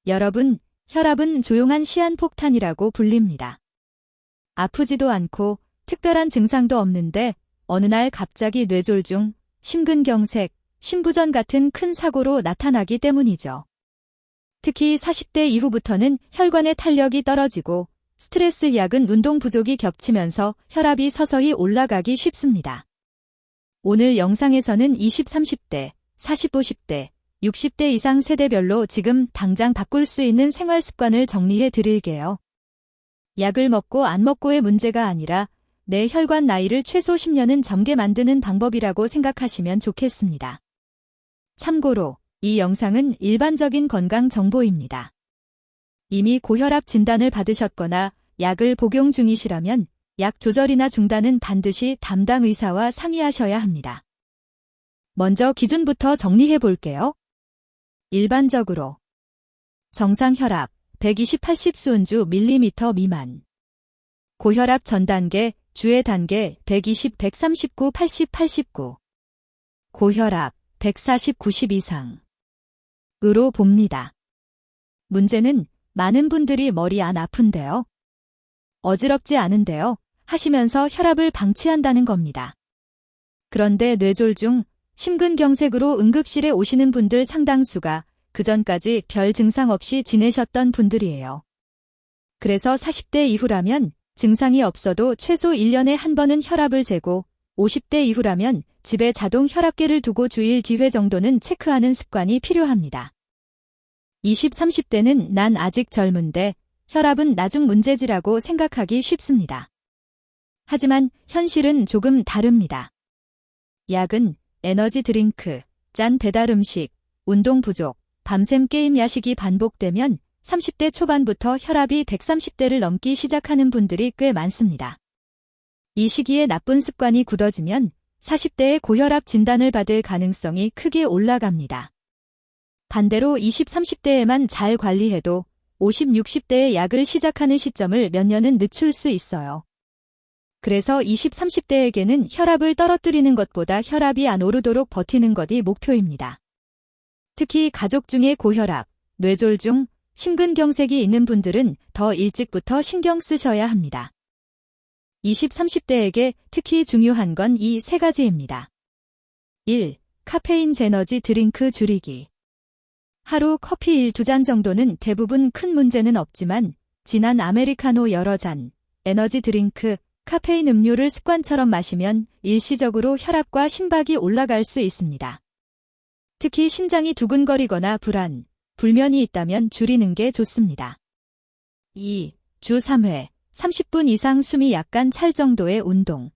여러분, 혈압은 조용한 시한폭탄이라고 불립니다. 아프지도 않고 특별한 증상도 없는데 어느 날 갑자기 뇌졸중, 심근경색, 심부전 같은 큰 사고로 나타나기 때문이죠. 특히 40대 이후부터는 혈관의 탄력이 떨어지고 스트레스 약은 운동 부족이 겹치면서 혈압이 서서히 올라가기 쉽습니다. 오늘 영상에서는 20, 30대, 40, 50대, 60대 이상 세대별로 지금 당장 바꿀 수 있는 생활 습관을 정리해 드릴게요. 약을 먹고 안 먹고의 문제가 아니라 내 혈관 나이를 최소 10년은 젊게 만드는 방법이라고 생각하시면 좋겠습니다. 참고로 이 영상은 일반적인 건강 정보입니다. 이미 고혈압 진단을 받으셨거나 약을 복용 중이시라면 약 조절이나 중단은 반드시 담당 의사와 상의하셔야 합니다. 먼저 기준부터 정리해 볼게요. 일반적으로 정상 혈압 120/80 수은주 밀리미터 미만, 고혈압 전 단계, 주의 단계 120, 139, 80, 89, 고혈압 140, 90 이상으로 봅니다. 문제는 많은 분들이 머리 안 아픈데요, 어지럽지 않은데요 하시면서 혈압을 방치한다는 겁니다. 그런데 뇌졸중, 심근경색으로 응급실에 오시는 분들 상당수가 그전까지 별 증상 없이 지내셨던 분들이에요. 그래서 40대 이후라면 증상이 없어도 최소 1년에 한 번은 혈압을 재고 50대 이후라면 집에 자동 혈압계를 두고 주일 뒤회 정도는 체크하는 습관이 필요합니다. 20, 30대는 난 아직 젊은데 혈압은 나중 문제지라고 생각하기 쉽습니다. 하지만 현실은 조금 다릅니다. 약은 에너지 드링크, 짠 배달 음식, 운동 부족, 밤샘 게임 야식이 반복되면 30대 초반부터 혈압이 130대를 넘기 시작하는 분들이 꽤 많습니다. 이 시기에 나쁜 습관이 굳어지면 40대에 고혈압 진단을 받을 가능성이 크게 올라갑니다. 반대로 20, 30대에만 잘 관리해도 50, 60대에 약을 시작하는 시점을 몇 년은 늦출 수 있어요. 그래서 20, 30대에게는 혈압을 떨어뜨리는 것보다 혈압이 안 오르도록 버티는 것이 목표입니다. 특히 가족 중에 고혈압, 뇌졸중, 심근경색이 있는 분들은 더 일찍부터 신경 쓰셔야 합니다. 20, 30대에게 특히 중요한 건 이 세 가지입니다. 1. 카페인 제너지 드링크 줄이기. 하루 커피 1~2잔 정도는 대부분 큰 문제는 없지만 진한 아메리카노 여러 잔, 에너지 드링크, 카페인 음료를 습관처럼 마시면 일시적으로 혈압과 심박이 올라갈 수 있습니다. 특히 심장이 두근거리거나 불안, 불면이 있다면 줄이는 게 좋습니다. 2. 주 3회, 30분 이상 숨이 약간 찰 정도의 운동.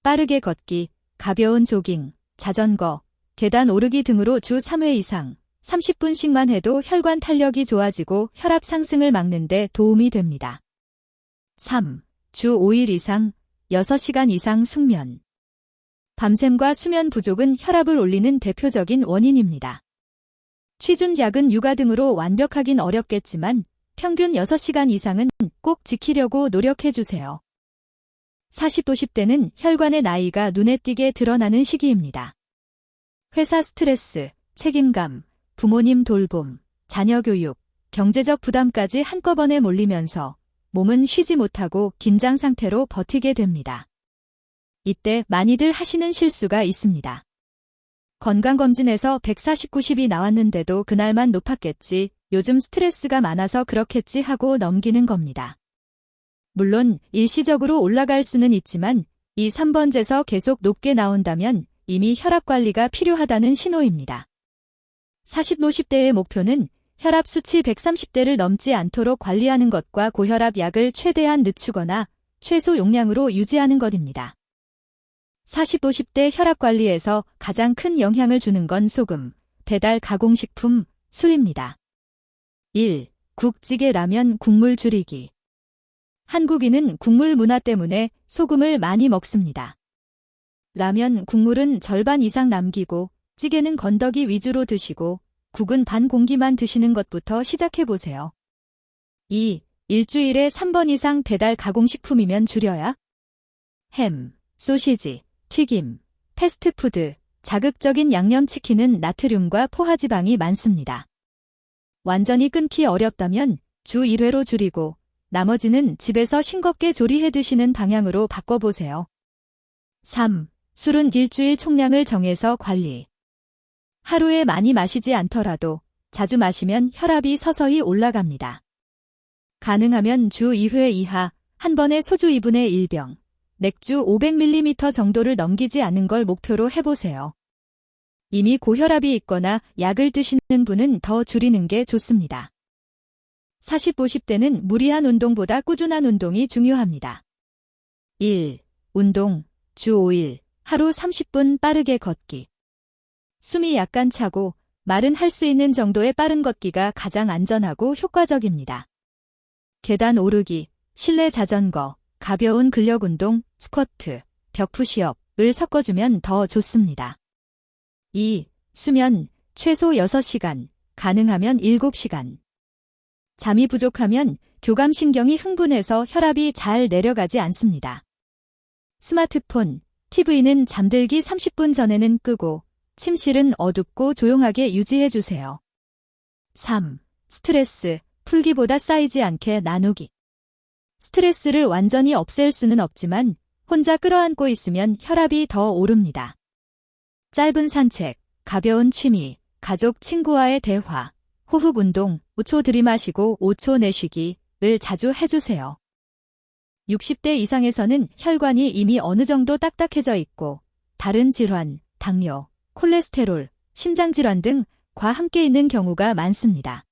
빠르게 걷기, 가벼운 조깅, 자전거, 계단 오르기 등으로 주 3회 이상, 30분씩만 해도 혈관 탄력이 좋아지고 혈압 상승을 막는 데 도움이 됩니다. 3. 주 5일 이상, 6시간 이상 숙면. 밤샘과 수면 부족은 혈압을 올리는 대표적인 원인입니다. 취준약은 육아 등으로 완벽하긴 어렵겠지만 평균 6시간 이상은 꼭 지키려고 노력해주세요. 40, 50대는 혈관의 나이가 눈에 띄게 드러나는 시기입니다. 회사 스트레스, 책임감, 부모님 돌봄, 자녀 교육, 경제적 부담까지 한꺼번에 몰리면서 몸은 쉬지 못하고 긴장 상태로 버티게 됩니다. 이때 많이들 하시는 실수가 있습니다. 건강검진에서 140, 90이 나왔는데도 그날만 높았겠지, 요즘 스트레스가 많아서 그렇겠지 하고 넘기는 겁니다. 물론 일시적으로 올라갈 수는 있지만 2, 3번째서 계속 높게 나온다면 이미 혈압 관리가 필요하다는 신호입니다. 40, 50대의 목표는 혈압 수치 130대를 넘지 않도록 관리하는 것과 고혈압 약을 최대한 늦추거나 최소 용량으로 유지하는 것입니다. 40, 50대 혈압 관리에서 가장 큰 영향을 주는 건 소금, 배달 가공식품, 술입니다. 1. 국, 찌개, 라면, 국물 줄이기. 한국인은 국물 문화 때문에 소금을 많이 먹습니다. 라면, 국물은 절반 이상 남기고 찌개는 건더기 위주로 드시고 국은 반 공기만 드시는 것부터 시작해보세요. 2. 일주일에 3번 이상 배달 가공식품이면 줄여야. 햄, 소시지, 튀김, 패스트푸드, 자극적인 양념치킨은 나트륨과 포화지방이 많습니다. 완전히 끊기 어렵다면 주 1회로 줄이고 나머지는 집에서 싱겁게 조리해 드시는 방향으로 바꿔보세요. 3. 술은 일주일 총량을 정해서 관리. 하루에 많이 마시지 않더라도 자주 마시면 혈압이 서서히 올라갑니다. 가능하면 주 2회 이하, 한 번에 소주 2분의 1병, 맥주 500ml 정도를 넘기지 않는 걸 목표로 해보세요. 이미 고혈압이 있거나 약을 드시는 분은 더 줄이는 게 좋습니다. 40, 50대는 무리한 운동보다 꾸준한 운동이 중요합니다. 1. 운동, 주 5일, 하루 30분 빠르게 걷기. 숨이 약간 차고 말은 할 수 있는 정도의 빠른 걷기가 가장 안전하고 효과적입니다. 계단 오르기, 실내 자전거, 가벼운 근력 운동, 스쿼트, 벽 푸시업을 섞어주면 더 좋습니다. 2. 수면, 최소 6시간, 가능하면 7시간. 잠이 부족하면 교감신경이 흥분해서 혈압이 잘 내려가지 않습니다. 스마트폰, TV는 잠들기 30분 전에는 끄고 침실은 어둡고 조용하게 유지해주세요. 3. 스트레스, 풀기보다 쌓이지 않게 나누기. 스트레스를 완전히 없앨 수는 없지만 혼자 끌어안고 있으면 혈압이 더 오릅니다. 짧은 산책, 가벼운 취미, 가족, 친구와의 대화, 호흡 운동, 5초 들이마시고 5초 내쉬기를 자주 해주세요. 60대 이상에서는 혈관이 이미 어느 정도 딱딱해져 있고 다른 질환, 당뇨, 콜레스테롤, 심장질환 등과 함께 있는 경우가 많습니다.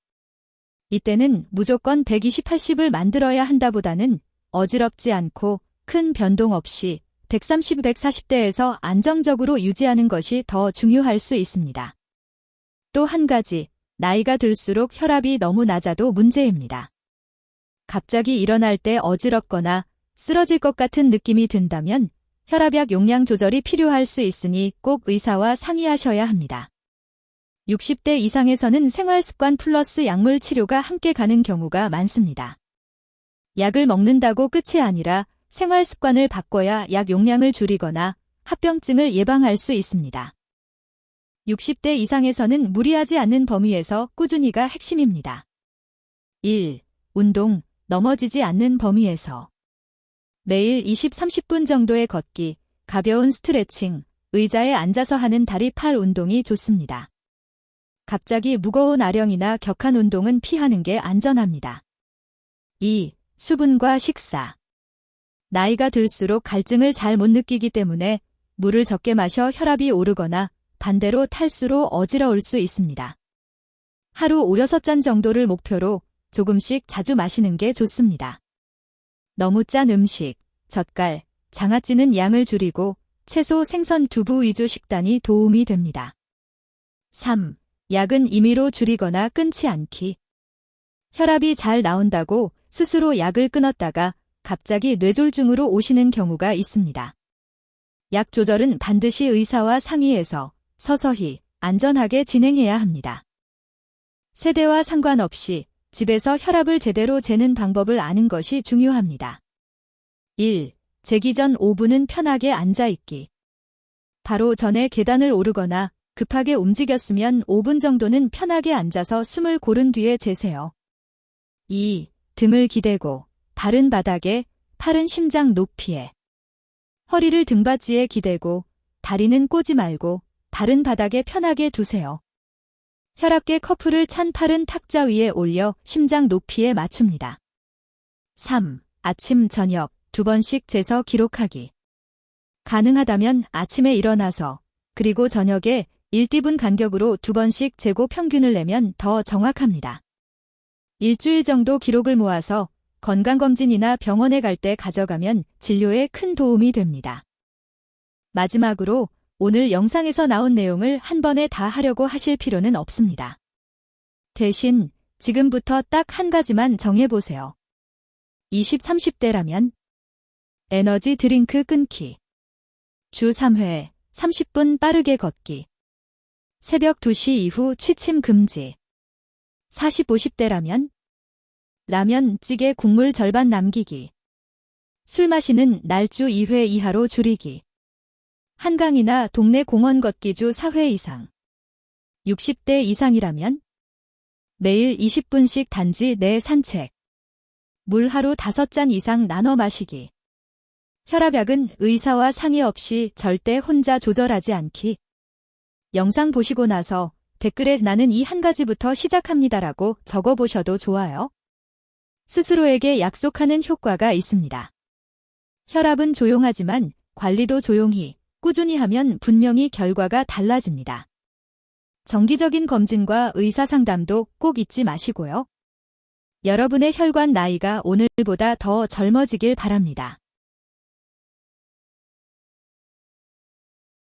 이때는 무조건 120/80을 만들어야 한다보다는 어지럽지 않고 큰 변동 없이 130, 140대에서 안정적으로 유지하는 것이 더 중요할 수 있습니다. 또 한 가지, 나이가 들수록 혈압이 너무 낮아도 문제입니다. 갑자기 일어날 때 어지럽거나 쓰러질 것 같은 느낌이 든다면 혈압약 용량 조절이 필요할 수 있으니 꼭 의사와 상의하셔야 합니다. 60대 이상에서는 생활습관 플러스 약물 치료가 함께 가는 경우가 많습니다. 약을 먹는다고 끝이 아니라 생활습관을 바꿔야 약 용량을 줄이거나 합병증을 예방할 수 있습니다. 60대 이상에서는 무리하지 않는 범위에서 꾸준히가 핵심입니다. 1. 운동, 넘어지지 않는 범위에서. 매일 20, 30분 정도의 걷기, 가벼운 스트레칭, 의자에 앉아서 하는 다리 팔 운동이 좋습니다. 갑자기 무거운 아령이나 격한 운동은 피하는 게 안전합니다. 2. 수분과 식사. 나이가 들수록 갈증을 잘 못 느끼기 때문에 물을 적게 마셔 혈압이 오르거나 반대로 탈수로 어지러울 수 있습니다. 하루 5, 6잔 정도를 목표로 조금씩 자주 마시는 게 좋습니다. 너무 짠 음식, 젓갈, 장아찌는 양을 줄이고 채소, 생선, 두부 위주 식단이 도움이 됩니다. 3. 약은 임의로 줄이거나 끊지 않기. 혈압이 잘 나온다고 스스로 약을 끊었다가 갑자기 뇌졸중으로 오시는 경우가 있습니다. 약 조절은 반드시 의사와 상의해서 서서히 안전하게 진행해야 합니다. 세대와 상관없이 집에서 혈압을 제대로 재는 방법을 아는 것이 중요합니다. 1. 재기 전 5분은 편하게 앉아있기. 바로 전에 계단을 오르거나 급하게 움직였으면 5분 정도는 편하게 앉아서 숨을 고른 뒤에 재세요. 2. 등을 기대고 발은 바닥에, 팔은 심장 높이에. 허리를 등받이에 기대고 다리는 꼬지 말고 발은 바닥에 편하게 두세요. 혈압계 커프를 찬 팔은 탁자 위에 올려 심장 높이에 맞춥니다. 3. 아침, 저녁 2번씩 재서 기록하기. 가능하다면 아침에 일어나서 그리고 저녁에 1분 간격으로 2번씩 재고 평균을 내면 더 정확합니다. 일주일 정도 기록을 모아서 건강검진이나 병원에 갈 때 가져가면 진료에 큰 도움이 됩니다. 마지막으로 오늘 영상에서 나온 내용을 한 번에 다 하려고 하실 필요는 없습니다. 대신 지금부터 딱 한 가지만 정해보세요. 20, 30대라면 에너지 드링크 끊기. 주 3회 30분 빠르게 걷기. 새벽 2시 이후 취침 금지. 40, 50대라면 라면, 찌개, 국물 절반 남기기. 술 마시는 날 주 2회 이하로 줄이기. 한강이나 동네 공원 걷기 주 4회 이상. 60대 이상이라면 매일 20분씩 단지 내 산책. 물 하루 5잔 이상 나눠 마시기. 혈압약은 의사와 상의 없이 절대 혼자 조절하지 않기. 영상 보시고 나서 댓글에 나는 이 한 가지부터 시작합니다라고 적어보셔도 좋아요. 스스로에게 약속하는 효과가 있습니다. 혈압은 조용하지만 관리도 조용히, 꾸준히 하면 분명히 결과가 달라집니다. 정기적인 검진과 의사상담도 꼭 잊지 마시고요. 여러분의 혈관 나이가 오늘보다 더 젊어지길 바랍니다.